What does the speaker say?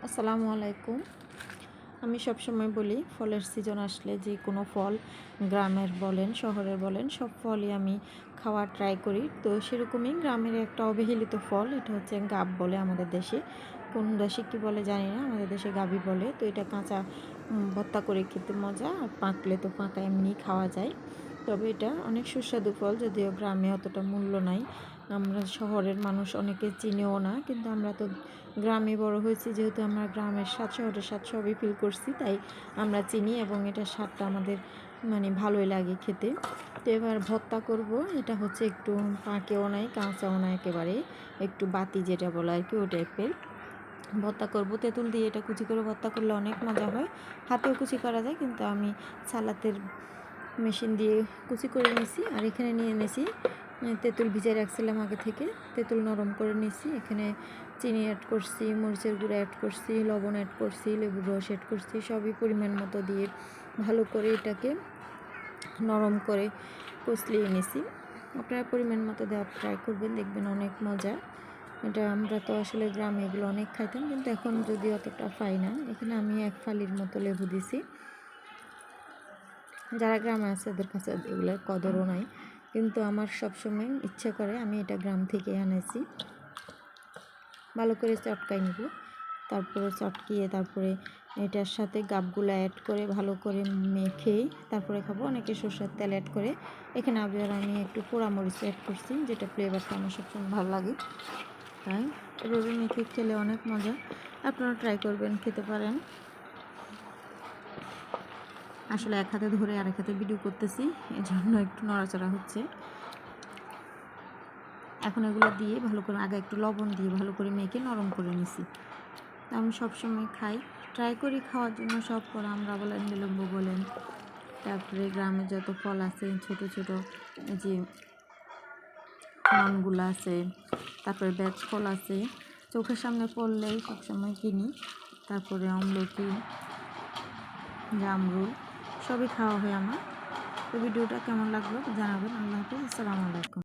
আসসালামু আলাইকুম। আমি সবসময় বলি ফলের সিজন আসলে যে কোনো ফল গ্রামের বলেন শহরের বলেন সব ফলই আমি খাওয়ার ট্রাই করি। তো সেরকমই গ্রামের একটা অবহেলিত ফল, এটা হচ্ছে গাব বলে আমাদের দেশে। কোন দেশে কী বলে জানি না, আমাদের দেশে গাবই বলে। তো এটা কাঁচা ভর্তা করে খেতে মজা, আর পাকলে তো পাকা এমনি খাওয়া যায়। তবে এটা অনেক সুস্বাদু ফল, যদিও গ্রামে অতটা মূল্য নাই। আমরা শহরের মানুষ অনেকে চিনেও না, কিন্তু আমরা তো গ্রামে বড় হয়েছি, যেহেতু আমরা গ্রামের স্বাদ শহরের স্বাদ সবই ফিল করছি, তাই আমরা চিনি এবং এটার স্বাদটা আমাদের ভালোই লাগে খেতে। তো এবার ভর্তা করব। এটা হচ্ছে একটু পাকেও নাই কাঁচাও না, একেবারে একটু বাতি যেটা বলে আর কি, ওই টাইপের ভর্তা করব। তেঁতুল দিয়ে এটা কুচি করে ভর্তা করলে অনেক মজা হয়। হাতেও কুচি করা যায়, কিন্তু আমি সালাতের মেশিন দিয়ে কুচি করে নিয়েছি। আর এখানে নিয়ে নিয়েছি তেঁতুল ভিজিয়ে রাখছিলাম আগে থেকে, তেঁতুল নরম করে নিয়েছি। এখানে চিনি অ্যাড করছি, মরিচের গুঁড়ো অ্যাড করছি, লবণ অ্যাড করছি, লেবুর রস অ্যাড করছি, সবই পরিমাণ মতো দিয়ে ভালো করে এটাকে নরম করে কষলিয়ে নিয়েছি। আপনারা পরিমাণ মতো দেওয়ার ট্রাই করবেন, দেখবেন অনেক মজা। এটা আমরা তো আসলে গ্রামে এগুলো অনেক খাইতাম, কিন্তু এখন যদি অতটা পাই না। এখানে আমি 1 ফালির মতো লেবু দিছি। যারা গ্রামে আছে ওদের কাছে এগুলোর কদরও নাই, কিন্তু আমার সবসময় ইচ্ছে করে আমি এটা গ্রাম থেকে আনেছি। ভালো করে চটকাই নিব, তারপরে চটকিয়ে তারপরে এটার সাথে গাবগুলো অ্যাড করে ভালো করে মেখেই তারপরে খাবো। অনেকে সরষের তেল অ্যাড করে, এখানে আবার আমি একটু পোড়ামরিচ অ্যাড করছি, যেটা ফ্লেভারটা আমার সবসময় ভালো লাগে। তাই এভাবে মেখে খেলে অনেক মজা। আপনারা ট্রাই করবেন, খেতে পারেন। আসলে এক হাতে ধরে আরেক হাতে ভিডিও করতেছি, এই জন্য একটু নড়াচড়া হচ্ছে। এখন এগুলো দিয়ে ভালো করে আগে একটু লবণ দিয়ে ভালো করে মেখে নরম করে নিছি। আমি সবসময় খাই, ট্রাই করি খাওয়ার জন্য সব ফল, আমরা বলেন বিলম্ব বলেন, তারপরে গ্রামে যত ফল আছে ছোট ছোট যে আমগুলো আছে, তারপরে ব্যাচ ফল আছে, চোখের সামনে পড়লেই সবসময় কিনি। তারপরে আমলকি, জামরুল সবই খাওয়া হয় আমার। তো ভিডিওটা কেমন লাগলো জানাবেন। আল্লাহ হাফিজ, আসসালামু আলাইকুম।